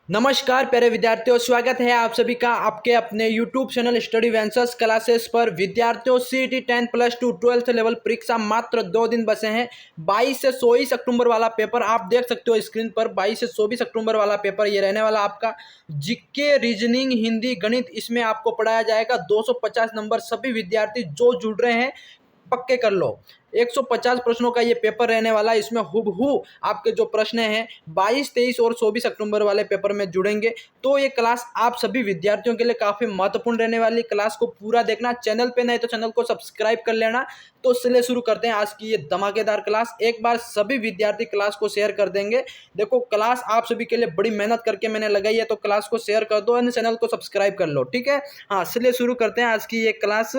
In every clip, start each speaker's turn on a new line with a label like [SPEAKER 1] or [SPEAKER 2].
[SPEAKER 1] नमस्कार प्यारे विद्यार्थियों, स्वागत है आप सभी का आपके अपने YouTube channel study ventures classes पर। विद्यार्थियों, CET 10 plus two 12th level परीक्षा मात्र 2 दिन बचे हैं। 22 से 24 अक्टूबर वाला पेपर आप देख सकते हो स्क्रीन पर। 22 से 24 अक्टूबर वाला पेपर ये रहने वाला आपका जीके, रीजनिंग, हिंदी, गणित, इसमें आपको पढ़ाया जाएगा। 250 नंबर। सभी विद्यार्थी जो जुड़ रहे हैं पक्के कर लो। 150 प्रश्नों का ये पेपर रहने वाला है। इसमें हुबहू आपके जो प्रश्न हैं 22, 23 और 24 अक्टूबर वाले पेपर में जुड़ेंगे। तो ये क्लास आप सभी विद्यार्थियों के लिए काफ़ी महत्वपूर्ण रहने वाली। क्लास को पूरा देखना, चैनल पे नहीं तो चैनल को सब्सक्राइब कर लेना। तो चलिए शुरू करते हैं आज की ये धमाकेदार क्लास। एक बार सभी विद्यार्थी क्लास को शेयर कर देंगे। देखो, क्लास आप सभी के लिए बड़ी मेहनत करके मैंने लगाई है, तो क्लास को शेयर कर दो और चैनल को सब्सक्राइब कर लो, ठीक है। हाँ, चलिए शुरू करते हैं आज की ये क्लास।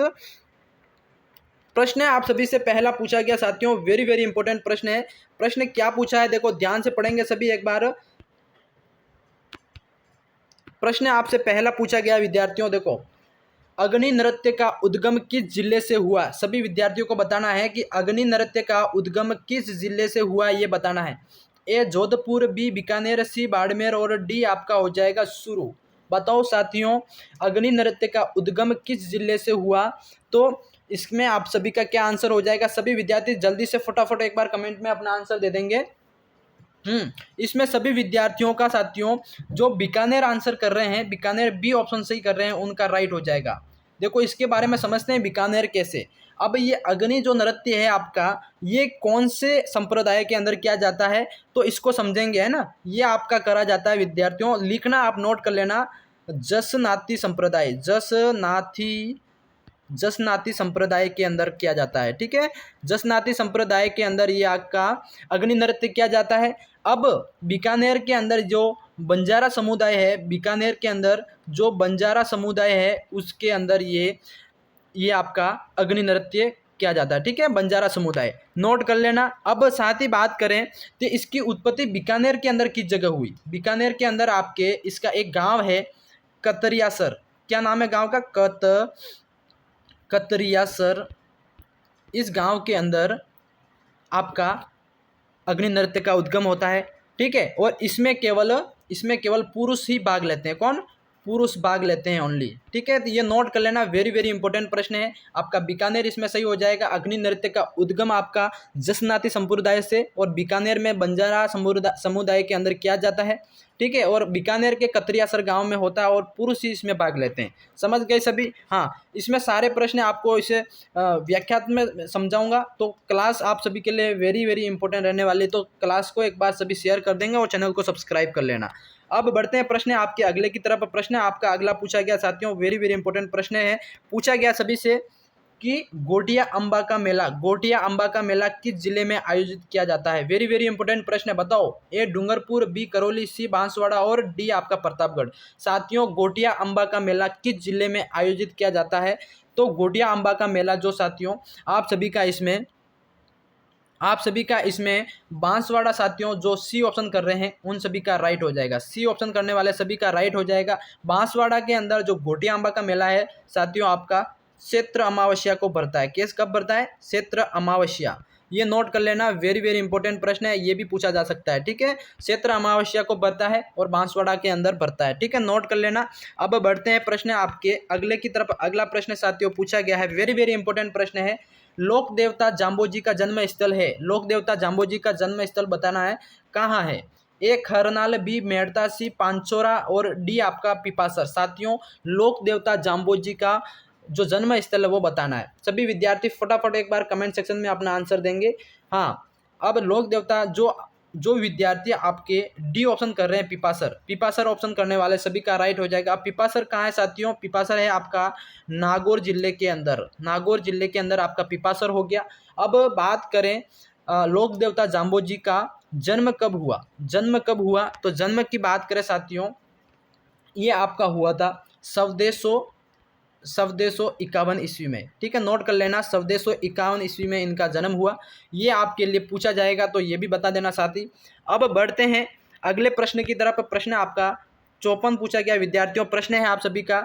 [SPEAKER 1] प्रश्न है आप सभी से पहला पूछा गया साथियों, वेरी वेरी इंपॉर्टेंट प्रश्न है। प्रश्न क्या पूछा है, देखो ध्यान से पढ़ेंगे सभी एक बार। प्रश्न आपसे पहला पूछा गया विद्यार्थियों, देखो, अग्नि नृत्य का उद्गम किस जिले से हुआ। सभी विद्यार्थियों को बताना है कि अग्नि नृत्य का उद्गम किस जिले से हुआ, ये बताना है। ए जोधपुर, बी बीकानेर, सी बाड़मेर और डी आपका हो जाएगा शुरू। बताओ साथियों, अग्नि नृत्य का उद्गम किस जिले से हुआ। तो इसमें आप सभी का क्या आंसर हो जाएगा। सभी विद्यार्थी जल्दी से फटाफट एक बार कमेंट में अपना आंसर दे देंगे। इसमें सभी विद्यार्थियों का साथियों जो बीकानेर आंसर कर रहे हैं, बीकानेर बी ऑप्शन सही कर रहे हैं, उनका राइट हो जाएगा। देखो, इसके बारे में समझते हैं बीकानेर कैसे। अब ये अग्नि जो नृत्य है आपका, ये कौन से संप्रदाय के अंदर किया जाता है, तो इसको समझेंगे, है ना। ये आपका करा जाता है विद्यार्थियों, लिखना आप नोट कर लेना। जसनाती संप्रदाय, जसनाती संप्रदाय के अंदर किया जाता है, ठीक है। जसनाती संप्रदाय के अंदर ये आपका अग्नि नृत्य किया जाता है। अब बीकानेर के अंदर जो बंजारा समुदाय है, बीकानेर के अंदर जो बंजारा समुदाय है, उसके अंदर ये आपका अग्नि नृत्य किया जाता है, ठीक है। बंजारा समुदाय नोट कर लेना। अब साथ ही बात करें तो इसकी उत्पत्ति बीकानेर के अंदर किस जगह हुई। बीकानेर के अंदर आपके इसका एक गांव है कतरियासर। क्या नाम है गांव का? कतरियासर। इस गांव के अंदर आपका अग्नि नृत्य का उद्गम होता है, ठीक है। और इसमें केवल पुरुष ही भाग लेते हैं। कौन? पुरुष भाग लेते हैं ओनली, ठीक है। तो ये नोट कर लेना, वेरी वेरी इंपॉर्टेंट प्रश्न है आपका। बीकानेर इसमें सही हो जाएगा। अग्नि नृत्य का उद्गम आपका जसनाती संप्रदाय से और बीकानेर में बंजारा समुदाय के अंदर किया जाता है, ठीक है। और बीकानेर के कतरियासर गांव में होता है और पुरुष ही इसमें भाग लेते हैं। समझ गए सभी? हाँ, इसमें सारे प्रश्न आपको इसे व्याख्यात में समझाऊंगा। तो क्लास आप सभी के लिए वेरी वेरी इंपॉर्टेंट रहने वाली है। तो क्लास को एक बार सभी शेयर कर देंगे और चैनल को सब्सक्राइब कर लेना। अब बढ़ते हैं प्रश्न आपके अगले की तरफ। प्रश्न आपका अगला पूछा गया साथियों, वेरी वेरी इंपॉर्टेंट प्रश्न है। पूछा गया सभी से कि गोटिया अम्बा का मेला किस जिले में आयोजित किया जाता है। वेरी वेरी इंपॉर्टेंट प्रश्न है। बताओ, ए डूंगरपुर, बी करौली, सी बांसवाड़ा और डी आपका प्रतापगढ़। साथियों, गोटिया अम्बा का मेला किस जिले में आयोजित किया जाता है। तो गोटिया अम्बा का मेला जो साथियों आप सभी का इसमें बांसवाड़ा साथियों जो सी ऑप्शन कर रहे हैं उन सभी का राइट हो जाएगा। सी ऑप्शन करने वाले सभी का राइट हो जाएगा। बांसवाड़ा के अंदर जो गोटिया अम्बा का मेला है साथियों आपका चैत्र अमावस्या को भरता है। केस कब भरता है? चैत्र अमावस्या। ये नोट कर लेना, वेरी वेरी इंपॉर्टेंट प्रश्न है, ये भी पूछा जा सकता है, ठीक है। चैत्र अमावस्या को भरता है और बांसवाड़ा के अंदर भरता है, ठीक है। नोट कर लेना। अब बढ़ते हैं प्रश्न आपके अगले की तरफ। अगला प्रश्न साथियों पूछा गया है, वेरी वेरी इंपॉर्टेंट प्रश्न है। लोक देवता जाम्बोजी का जन्म स्थल है। लोक देवता जाम्बोजी का जन्म स्थल बताना है, कहाँ है। ए खरनाल, बी मेड़ता, सी पांचोरा और डी आपका पिपासर। साथियों, लोक देवता जाम्बोजी का जो जन्म स्थल है वो बताना है। सभी विद्यार्थी फटाफट एक बार कमेंट सेक्शन में अपना आंसर देंगे। हाँ, अब लोक देवता जो विद्यार्थी आपके डी ऑप्शन कर रहे हैं पिपासर ऑप्शन करने वाले सभी का राइट हो जाएगा। अब पिपासर कहाँ है साथियों? पिपासर है आपका नागौर जिले के अंदर आपका पिपासर हो गया। अब बात करें लोक देवता जाम्बोजी का जन्म कब हुआ। तो जन्म की बात करें साथियों, ये आपका हुआ था 1751 ईस्वी में, ठीक है। नोट कर लेना, 1751 ईस्वी में इनका जन्म हुआ। ये आपके लिए पूछा जाएगा, तो ये भी बता देना साथी। अब बढ़ते हैं अगले प्रश्न की तरफ। प्रश्न आपका 54 पूछा गया विद्यार्थियों। प्रश्न है आप सभी का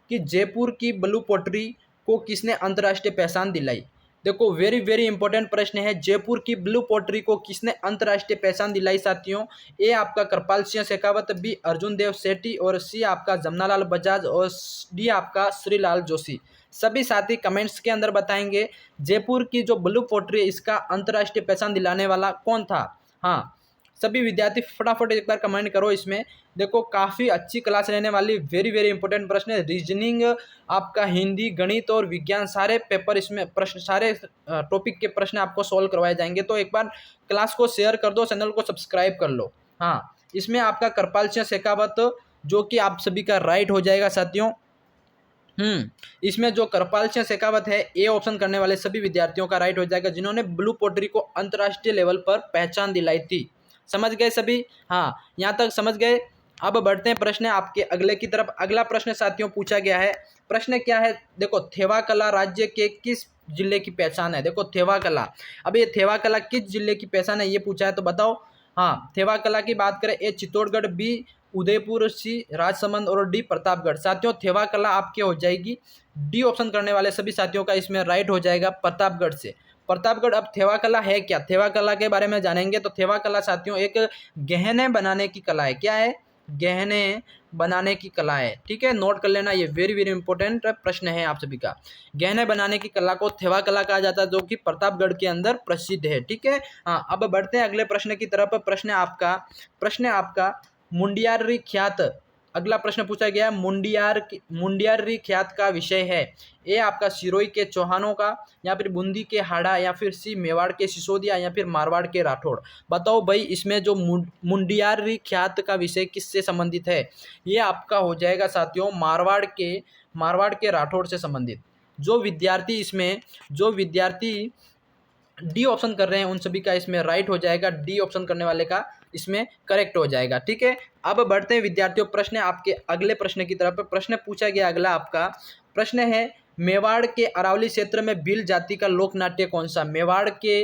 [SPEAKER 1] कि जयपुर की ब्लू पोट्री को किसने अंतर्राष्ट्रीय पहचान दिलाई। देखो वेरी वेरी इंपॉर्टेंट प्रश्न है, जयपुर की ब्लू पोट्री को किसने अंतर्राष्ट्रीय पहचान दिलाई साथियों? ए आपका कृपाल सिंह शेखावत, बी अर्जुन देव सेठी और सी आपका जमनालाल बजाज और डी आपका श्रीलाल जोशी। सभी साथी कमेंट्स के अंदर बताएंगे जयपुर की जो ब्लू पोट्री है इसका अंतर्राष्ट्रीय पहचान दिलाने वाला कौन था। हाँ, सभी विद्यार्थी फटाफट एक बार कमेंट करो। इसमें देखो काफ़ी अच्छी क्लास रहने वाली, वेरी वेरी इंपॉर्टेंट प्रश्न है। रीजनिंग आपका, हिंदी, गणित और विज्ञान सारे पेपर इसमें प्रश्न, सारे टॉपिक के प्रश्न आपको सॉल्व करवाए जाएंगे। तो एक बार क्लास को शेयर कर दो, चैनल को सब्सक्राइब कर लो। हाँ, इसमें आपका कृपाल सिंह शेखावत जो कि आप सभी का राइट हो जाएगा साथियों। इसमें जो कृपाल सिंह शेखावत है, ए ऑप्शन करने वाले सभी विद्यार्थियों का राइट हो जाएगा जिन्होंने ब्लू पोट्री को अंतर्राष्ट्रीय लेवल पर पहचान दिलाई थी। समझ गए सभी? हाँ, यहाँ तक समझ गए। अब बढ़ते हैं प्रश्न आपके अगले की तरफ। अगला प्रश्न साथियों पूछा गया है, प्रश्न क्या है? देखो, थेवा कला राज्य के किस जिले की पहचान है? देखो थेवा कला, अब ये थेवा कला किस जिले की पहचान है ये पूछा है, तो बताओ। हाँ, थेवा कला की बात करें, ए चित्तौड़गढ़, बी उदयपुर, सी राजसमंद और डी प्रतापगढ़। साथियों थेवा कला आपके हो जाएगी, डी ऑप्शन करने वाले सभी साथियों का इसमें राइट हो जाएगा प्रतापगढ़ से। प्रतापगढ़। अब थेवा कला है क्या, थेवा कला के बारे में जानेंगे। तो थेवा कला साथियों एक गहने बनाने की कला है। क्या है? गहने बनाने की कला है। ठीक है, नोट कर लेना, ये वेरी वेरी इंपॉर्टेंट प्रश्न है आप सभी का। गहने बनाने की कला को थेवा कला कहा जाता है जो कि प्रतापगढ़ के अंदर प्रसिद्ध है। ठीक है, हाँ, अब बढ़ते हैं अगले प्रश्न की तरफ। प्रश्न आपका मुंडियारी ख्यात, अगला प्रश्न पूछा गया है मुंडियारी ख्यात का विषय है। ए आपका सिरोही के चौहानों का, या फिर बूंदी के हाड़ा, या फिर सी मेवाड़ के सिसोदिया, या फिर मारवाड़ के राठौड़। बताओ भाई, इसमें जो मुंडियारी ख्यात का विषय किससे संबंधित है? ये आपका हो जाएगा साथियों मारवाड़ के राठौड़ से संबंधित। जो विद्यार्थी डी ऑप्शन कर रहे हैं उन सभी का इसमें राइट हो जाएगा, डी ऑप्शन करने वाले का इसमें करेक्ट हो जाएगा। ठीक है, अब बढ़ते हैं विद्यार्थियों प्रश्न आपके अगले प्रश्न की तरफ। प्रश्न पूछा गया अगला आपका प्रश्न है, मेवाड़ के अरावली क्षेत्र में भील जाति का लोक नाट्य कौन सा? मेवाड़ के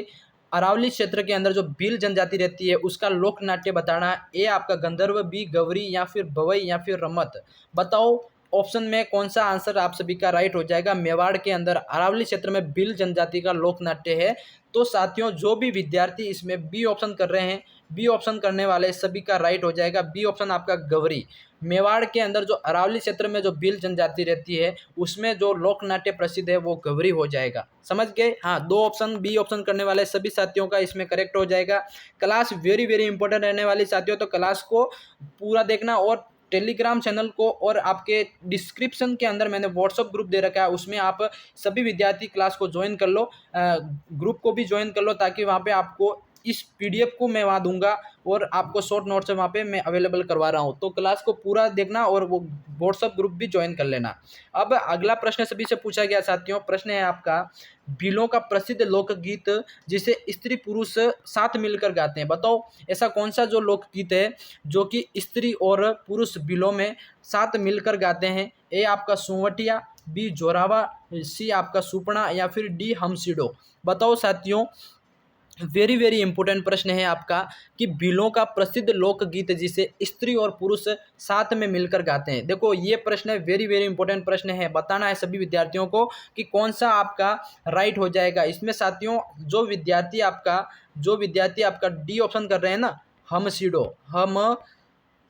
[SPEAKER 1] अरावली क्षेत्र के अंदर जो भील जनजाति रहती है उसका लोक नाट्य बताना। ए आपका गंधर्व, बी गवरी, या फिर भवई, या फिर रमत। बताओ ऑप्शन में कौन सा आंसर आप सभी का राइट हो जाएगा? मेवाड़ के अंदर अरावली क्षेत्र में भील जनजाति का लोक नाट्य है। तो साथियों जो भी विद्यार्थी इसमें बी ऑप्शन कर रहे हैं, बी ऑप्शन करने वाले सभी का राइट हो जाएगा, बी ऑप्शन आपका गवरी। मेवाड़ के अंदर जो अरावली क्षेत्र में जो भील जनजाति रहती है उसमें जो लोक नाट्य प्रसिद्ध है वो गवरी हो जाएगा। समझ गए? हाँ, दो ऑप्शन बी ऑप्शन करने वाले सभी साथियों का इसमें करेक्ट हो जाएगा। क्लास वेरी वेरी इंपॉर्टेंट रहने वाली साथियों, तो क्लास को पूरा देखना। और टेलीग्राम चैनल को और आपके डिस्क्रिप्शन के अंदर मैंने व्हाट्सअप ग्रुप दे रखा है, उसमें आप सभी विद्यार्थी क्लास को ज्वाइन कर लो, ग्रुप को भी ज्वाइन कर लो, ताकि वहाँ पे आपको इस पीडीएफ को मैं वहाँ दूंगा और आपको शॉर्ट नोट्स वहाँ पे मैं अवेलेबल करवा रहा हूँ। तो क्लास को पूरा देखना और वो व्हाट्सअप ग्रुप भी ज्वाइन कर लेना। अब अगला प्रश्न सभी से पूछा गया साथियों, प्रश्न है आपका, भीलों का प्रसिद्ध लोकगीत जिसे स्त्री पुरुष साथ मिलकर गाते हैं। बताओ ऐसा कौन सा जो लोकगीत है जो कि स्त्री और पुरुष भीलों में साथ मिलकर गाते हैं? ए आपका सुवटिया, बी जोरावा, सी आपका सुपना, या फिर डी हमसिडो। बताओ साथियों, वेरी वेरी इंपॉर्टेंट प्रश्न है आपका कि भीलों का प्रसिद्ध लोकगीत जिसे स्त्री और पुरुष साथ में मिलकर गाते हैं। देखो ये प्रश्न वेरी वेरी इंपॉर्टेंट प्रश्न है, बताना है सभी विद्यार्थियों को कि कौन सा आपका राइट हो जाएगा। इसमें साथियों जो विद्यार्थी आपका डी ऑप्शन कर रहे हैं ना, हम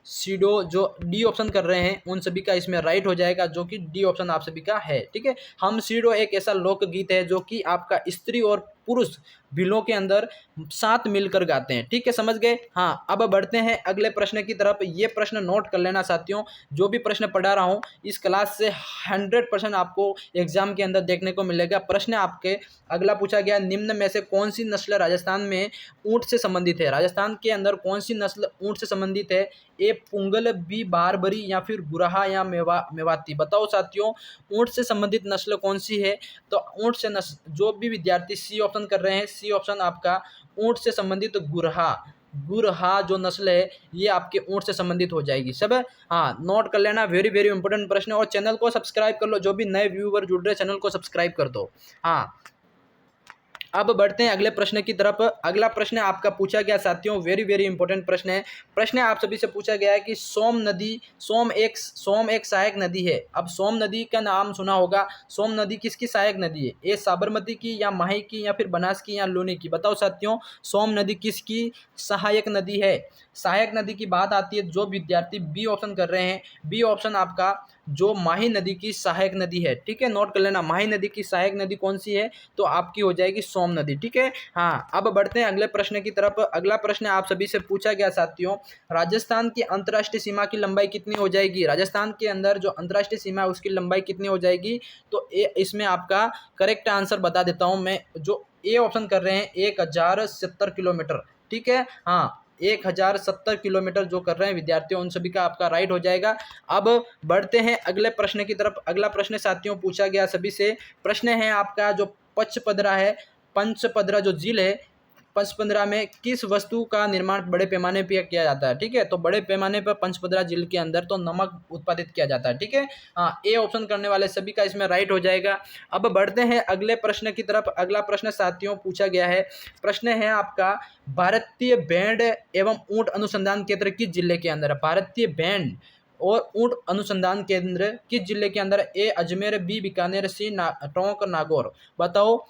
[SPEAKER 1] सीडो जो डी ऑप्शन कर रहे हैं उन सभी का इसमें राइट हो जाएगा, जो कि डी ऑप्शन आप सभी का है। ठीक है, हम सीडो एक ऐसा लोकगीत है जो कि आपका स्त्री और पुरुष भीलों के अंदर साथ मिलकर गाते हैं। ठीक है, समझ गए? हाँ, अब बढ़ते हैं अगले प्रश्न की तरफ। ये प्रश्न नोट कर लेना साथियों, जो भी प्रश्न पढ़ा रहा हूँ इस क्लास से 100% आपको एग्जाम के अंदर देखने को मिलेगा। प्रश्न आपके अगला पूछा गया, निम्न में से कौन सी नस्ल राजस्थान में ऊँट से संबंधित है? राजस्थान के अंदर कौन सी नस्ल ऊँट से संबंधित है? ए पुंगल, बी बारबरी, या फिर गुरहा, या मेवाती। बताओ साथियों ऊँट से संबंधित नस्ल कौन सी है? तो ऊँट से नस्ल जो भी विद्यार्थी सी ऑप्शन कर रहे हैं, सी ऑप्शन आपका ऊँट से संबंधित गुरहा जो नस्ल है ये आपके ऊँट से संबंधित हो जाएगी। सब हाँ, नोट कर लेना, वेरी वेरी इंपॉर्टेंट प्रश्न। और चैनल को सब्सक्राइब कर लो, जो भी नए व्यूअर जुड़ रहे हैं चैनल को सब्सक्राइब कर दो। हाँ, अब बढ़ते हैं अगले प्रश्न की तरफ। अगला प्रश्न आपका पूछा गया साथियों, वेरी वेरी इंपॉर्टेंट प्रश्न है। प्रश्न आप सभी से पूछा गया है कि सोम एक सहायक नदी है। अब सोम नदी का नाम सुना होगा। सोम नदी किसकी सहायक नदी है? ये साबरमती की या माही की या फिर बनास की या लूनी की? बताओ साथियों, सोम नदी किसकी सहायक नदी है? सहायक नदी की बात आती है, जो विद्यार्थी बी ऑप्शन कर रहे हैं, बी ऑप्शन आपका जो माही नदी की सहायक नदी है। ठीक है, नोट कर लेना, माही नदी की सहायक नदी कौन सी है? तो आपकी हो जाएगी सोम नदी। ठीक है, हाँ। अब बढ़ते हैं अगले प्रश्न की तरफ। अगला प्रश्न आप सभी से पूछा गया साथियों, राजस्थान की अंतर्राष्ट्रीय सीमा की लंबाई कितनी हो जाएगी? राजस्थान के अंदर जो अंतर्राष्ट्रीय सीमा है उसकी लंबाई कितनी हो जाएगी? तो इसमें आपका करेक्ट आंसर बता देता हूं मैं। जो ए ऑप्शन कर रहे हैं 1070 किलोमीटर। ठीक है, हाँ, 1070 किलोमीटर जो कर रहे हैं विद्यार्थियों, उन सभी का आपका राइट हो जाएगा। अब बढ़ते हैं अगले प्रश्न की तरफ। अगला प्रश्न साथियों पूछा गया सभी से, प्रश्न है आपका जो पचपदरा है, पंचपदरा जो झील है, पंचपदरा में किस वस्तु का निर्माण बड़े पैमाने पर किया जाता है? ठीक है, तो बड़े पैमाने पर पंचपदरा झील के अंदर तो नमक उत्पादित किया जाता है। ठीक है, हाँ, ए ऑप्शन करने वाले सभी का इसमें राइट हो जाएगा। अब बढ़ते हैं अगले प्रश्न की तरफ। अगला प्रश्न साथियों पूछा गया है, प्रश्न है आपका भारतीय बैंड एवं ऊंट अनुसंधान केंद्र किस जिले के अंदर है? भारतीय बैंड और ऊंट अनुसंधान केंद्र किस जिले के अंदर? ए अजमेर, बी बीकानेर, सी टोंक नागौर। बताओ,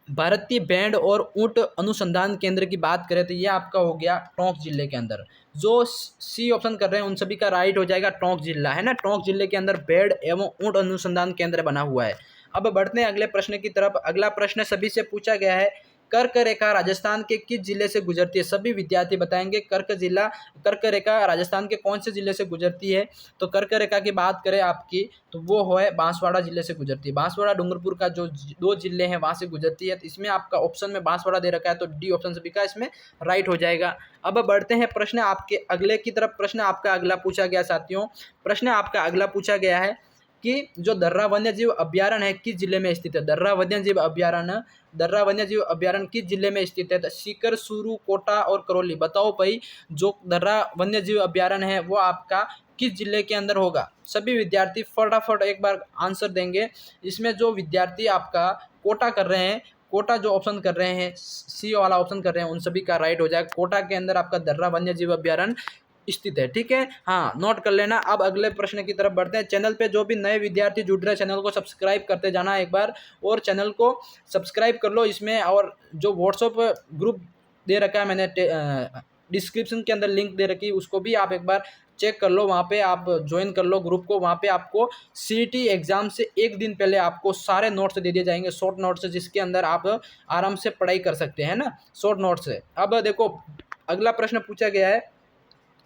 [SPEAKER 1] भारतीय बैंड और ऊंट अनुसंधान केंद्र की बात करें तो ये आपका हो गया टोंक जिले के अंदर। जो सी ऑप्शन कर रहे हैं उन सभी का राइट हो जाएगा टोंक जिला, है ना। टोंक जिले के अंदर बैंड एवं ऊंट अनुसंधान केंद्र बना हुआ है। अब बढ़ते हैं अगले प्रश्न की तरफ। अगला प्रश्न सभी से पूछा गया है, कर्क रेखा राजस्थान के किस जिले से गुजरती है? सभी विद्यार्थी बताएंगे कर्क रेखा राजस्थान के कौन से जिले से गुजरती है? तो कर्क रेखा की बात करें आपकी तो वो है बांसवाड़ा जिले से गुजरती है। बांसवाड़ा डूंगरपुर का जो 2 जिले हैं वहां से गुजरती है। तो इसमें आपका ऑप्शन में बांसवाड़ा दे रखा है, तो डी ऑप्शन सभी का इसमें राइट हो जाएगा। अब बढ़ते हैं प्रश्न आपके अगले की तरफ। प्रश्न आपका अगला पूछा गया साथियों, प्रश्न आपका अगला पूछा गया है कि जो दर्रा वन्यजीव अभ्यारण्य है किस जिले में स्थित है? दर्रा वन्यजीव अभ्यारण्य किस जिले में स्थित है? तो सीकर, सूरू, कोटा और करौली। बताओ भाई, जो दर्रा वन्यजीव अभ्यारण्य है वो आपका किस जिले के अंदर होगा? सभी विद्यार्थी फटाफट एक बार आंसर देंगे। इसमें जो विद्यार्थी आपका कोटा कर रहे हैं, कोटा जो ऑप्शन कर रहे हैं, सी वाला ऑप्शन कर रहे हैं, उन सभी का राइट हो जाएगा। कोटा के अंदर आपका दर्रा वन्यजीव अभ्यारण्य स्थित है। ठीक है, हाँ, नोट कर लेना। अब अगले प्रश्न की तरफ बढ़ते हैं। चैनल पे जो भी नए विद्यार्थी जुड़ रहे हैं, चैनल को सब्सक्राइब करते जाना एक बार, और चैनल को सब्सक्राइब कर लो इसमें। और जो व्हाट्सएप ग्रुप दे रखा है मैंने, डिस्क्रिप्शन के अंदर लिंक दे रखी है, उसको भी आप एक बार चेक कर लो। वहाँ पे आप ज्वाइन कर लो ग्रुप को। वहाँ पे आपको सीईटी एग्जाम से एक दिन पहले आपको सारे नोट्स दे दिए जाएंगे, शॉर्ट नोट्स, जिसके अंदर आप आराम से पढ़ाई कर सकते हैं ना, शॉर्ट नोट्स से। अब देखो, अगला प्रश्न पूछा गया है,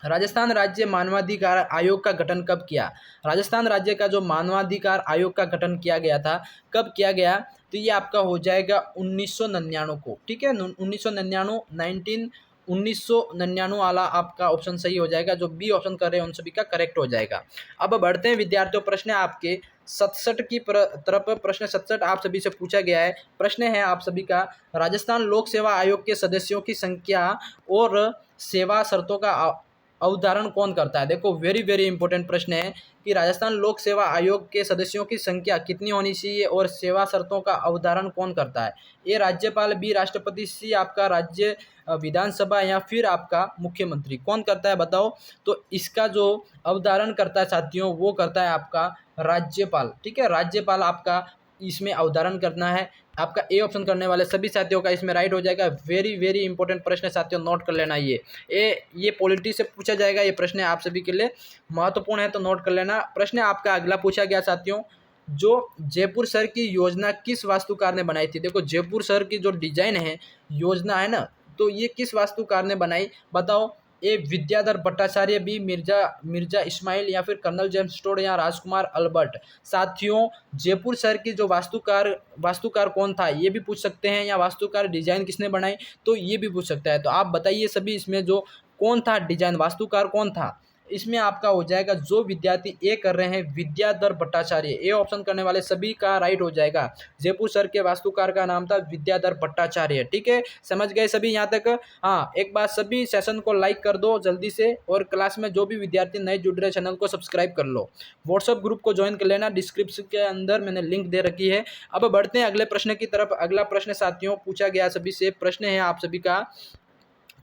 [SPEAKER 1] राजस्थान राज्य मानवाधिकार आयोग का गठन कब किया? राजस्थान राज्य का जो मानवाधिकार आयोग का गठन किया गया था, कब किया गया? तो ये आपका हो जाएगा 1999 को। ठीक है, 1999 वाला आपका ऑप्शन सही हो जाएगा। जो बी ऑप्शन कर रहे हैं उन सभी का करेक्ट हो जाएगा। अब बढ़ते हैं विद्यार्थियों, प्रश्न आपके 67 की तरफ। प्रश्न 67 आप सभी से पूछा गया है। प्रश्न है आप सभी का, राजस्थान लोक सेवा आयोग के सदस्यों की संख्या और सेवा शर्तों का अवधारण कौन करता है? देखो, वेरी वेरी इंपॉर्टेंट प्रश्न है कि राजस्थान लोक सेवा आयोग के सदस्यों की संख्या कितनी होनी चाहिए और सेवा शर्तों का अवधारण कौन करता है? ए राज्यपाल, बी राष्ट्रपति, सी आपका राज्य विधानसभा, या फिर आपका मुख्यमंत्री। कौन करता है बताओ? तो इसका जो अवधारण करता है साथियों, वो करता है आपका राज्यपाल। ठीक है, राज्यपाल आपका इसमें अवधारण करना है। आपका ए ऑप्शन करने वाले सभी साथियों का इसमें राइट हो जाएगा। वेरी वेरी इंपॉर्टेंट प्रश्न है साथियों, नोट कर लेना। ये पॉलिटी से पूछा जाएगा, ये प्रश्न आप सभी के लिए महत्वपूर्ण है, तो नोट कर लेना। प्रश्न आपका अगला पूछा गया साथियों, जो जयपुर शहर की योजना किस वास्तुकार ने बनाई थी? देखो, जयपुर शहर की जो डिजाइन है, योजना है ना, तो ये किस वास्तुकार ने बनाई? बताओ, ए विद्याधर भट्टाचार्य, बी मिर्जा इस्माइल, या फिर कर्नल जेम्स टोड, या राजकुमार अल्बर्ट। साथियों, जयपुर शहर की जो वास्तुकार कौन था ये भी पूछ सकते हैं, या वास्तुकार डिजाइन किसने बनाई तो ये भी पूछ सकता है। तो आप बताइए सभी, इसमें जो कौन था डिजाइन, वास्तुकार कौन था? इसमें आपका हो जाएगा जो विद्यार्थी ए कर रहे हैं विद्याधर भट्टाचार्य, ए ऑप्शन करने वाले सभी का राइट हो जाएगा। जयपुर शहर के वास्तुकार का नाम था विद्याधर भट्टाचार्य। ठीक है, समझ गए सभी यहाँ तक? हाँ, एक बार सभी सेशन को लाइक कर दो जल्दी से, और क्लास में जो भी विद्यार्थी नए जुड़ रहे चैनल को सब्सक्राइब कर लो। व्हाट्सएप ग्रुप को ज्वाइन कर लेना, डिस्क्रिप्शन के अंदर मैंने लिंक दे रखी है। अब बढ़ते हैं अगले प्रश्न की तरफ। अगला प्रश्न साथियों पूछा गया सभी से, प्रश्न है आप सभी का,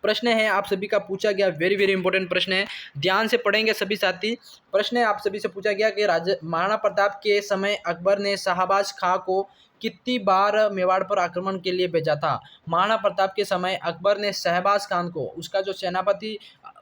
[SPEAKER 1] प्रश्न है आप सभी का पूछा गया, वेरी वेरी इंपॉर्टेंट प्रश्न है, ध्यान से पढ़ेंगे सभी साथी। प्रश्न है आप सभी से पूछा गया कि महाराणा प्रताप के समय अकबर ने शाहबाज खां को कितनी बार मेवाड़ पर आक्रमण के लिए भेजा था? महाराणा प्रताप के समय अकबर ने शहबाज खान को, उसका जो सेनापति,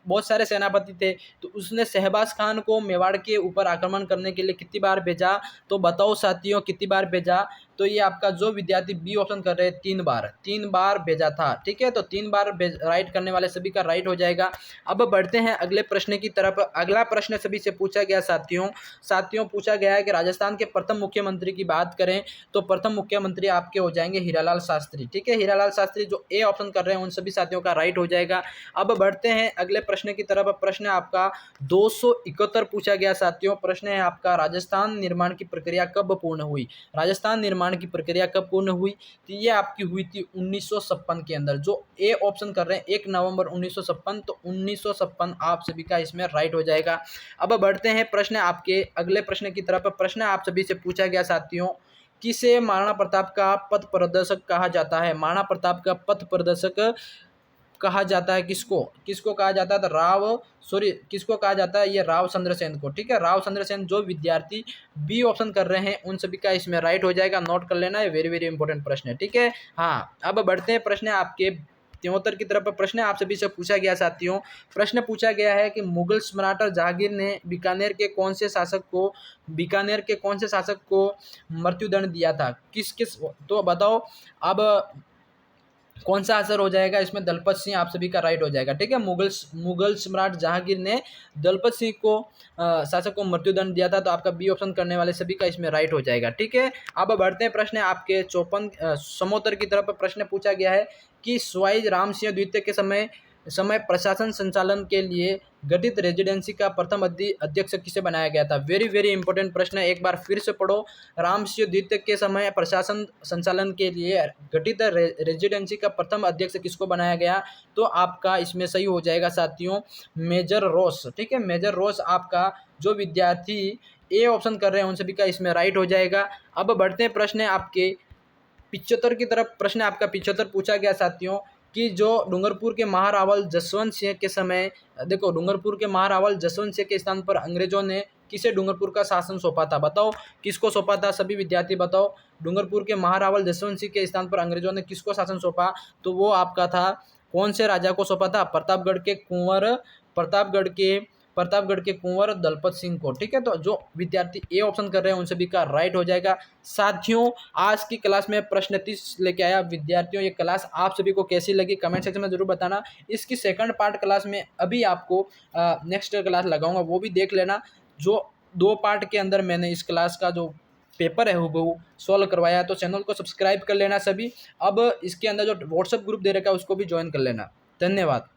[SPEAKER 1] बहुत सारे सेनापति थे, तो उसने शहबाज खान को मेवाड़ के ऊपर आक्रमण करने के लिए कितनी बार भेजा? तो बताओ साथियों कितनी बार भेजा? तो ये आपका जो विद्यार्थी बी ऑप्शन कर रहे हैं 3 बार भेजा था। ठीक है, तो 3 बार राइट करने वाले सभी का राइट हो जाएगा। अब बढ़ते हैं अगले प्रश्न की तरफ। अगला प्रश्न सभी से पूछा गया साथियों पूछा गया है कि राजस्थान के प्रथम मुख्यमंत्री की बात करें तो प्रथम मुख्यमंत्री आपके हो जाएंगे हीरालाल शास्त्री। ठीक है, हीरालाल शास्त्री जो ए ऑप्शन कर रहे हैं उन सभी साथियों का राइट हो जाएगा। अब बढ़ते हैं अगले प्रश्न की तरफ। प्रश्न आपका 271 पूछा गया साथियों। प्रश्न है आपका राजस्थान निर्माण की प्रक्रिया कब पूर्ण हुई? राजस्थान निर्माण की प्रक्रिया कब पूर्ण हुई? तो ये आपकी हुई थी 1956 के अंदर। जो ए ऑप्शन कर रहे हैं 1 नवंबर 1956, तो 1956 आप सभी का इसमें राइट हो जाएगा। अब बढ़ते हैं प्रश्न आपके अगले प्रश्न की तरफ। प्रश्न आप सभी से पूछा गया साथियों, किसे महाराणा प्रताप का पथ प्रदर्शक कहा जाता है? महाराणा प्रताप का पथ प्रदर्शक कहा जाता है किसको? किसको कहा जाता है? तो किसको कहा जाता है? ये राव चंद्रसेन को। ठीक है, राव चंद्रसेन। जो विद्यार्थी बी ऑप्शन कर रहे हैं उन सभी का इसमें राइट हो जाएगा, नोट कर लेना है, वेरी वेरी इंपॉर्टेंट प्रश्न है। ठीक है, हाँ, अब बढ़ते हैं प्रश्न आपके 73 की तरफ। प्रश्न आप सभी से पूछा गया साथियों। प्रश्न पूछा गया है कि मुगल सम्राट जहांगीर ने बीकानेर के कौन से शासक को मृत्युदंड दिया था? किस तो बताओ अब कौन सा आंसर हो जाएगा इसमें? दलपत सिंह आप सभी का राइट हो जाएगा। ठीक है, मुगल सम्राट जहांगीर ने दलपत सिंह को शासक को मृत्युदंड दिया था, तो आपका बी ऑप्शन करने वाले सभी का इसमें राइट हो जाएगा। ठीक है, अब बढ़ते हैं प्रश्न आपके 54 की तरफ। प्रश्न पूछा गया है कि सवाई राम सिंह द्वितीय के समय प्रशासन संचालन के लिए गठित रेजिडेंसी का प्रथम अध्यक्ष किसे बनाया गया था? वेरी वेरी इंपॉर्टेंट प्रश्न है, एक बार फिर से पढ़ो। राम सिंह द्वितीय के समय प्रशासन संचालन के लिए गठित रेजिडेंसी का प्रथम अध्यक्ष किसको बनाया गया? तो आपका इसमें सही हो जाएगा साथियों मेजर रोस। ठीक है, मेजर रोस आपका जो विद्यार्थी ए ऑप्शन कर रहे हैं उन सभी का इसमें राइट हो जाएगा। अब बढ़ते हैं प्रश्न आपके 75 की तरफ। प्रश्न आपका 75 पूछा गया साथियों कि जो डूंगरपुर के महारावल जसवंत सिंह के समय, देखो डूंगरपुर के महारावल जसवंत सिंह के स्थान पर अंग्रेजों ने किसे डूंगरपुर का शासन सौंपा था? बताओ किसको सौंपा था? सभी विद्यार्थी बताओ, डूंगरपुर के महारावल जसवंत सिंह के स्थान पर अंग्रेजों ने किसको शासन सौंपा? तो वो आपका था, कौन से राजा को सौंपा था? प्रतापगढ़ के कुंवर दलपत सिंह को। ठीक है, तो जो विद्यार्थी ए ऑप्शन कर रहे हैं उन सभी का राइट हो जाएगा। साथियों आज की क्लास में प्रश्न 30 लेके आया। विद्यार्थियों ये क्लास आप सभी को कैसी लगी कमेंट सेक्शन में जरूर बताना। इसकी सेकंड पार्ट क्लास में अभी आपको नेक्स्ट क्लास लगाऊंगा, वो भी देख लेना। जो 2 पार्ट के अंदर मैंने इस क्लास का जो पेपर है वो सॉल्व करवाया है, तो चैनल को सब्सक्राइब कर लेना सभी। अब इसके अंदर जो व्हाट्सएप ग्रुप दे रखा है उसको भी ज्वाइन कर लेना। धन्यवाद।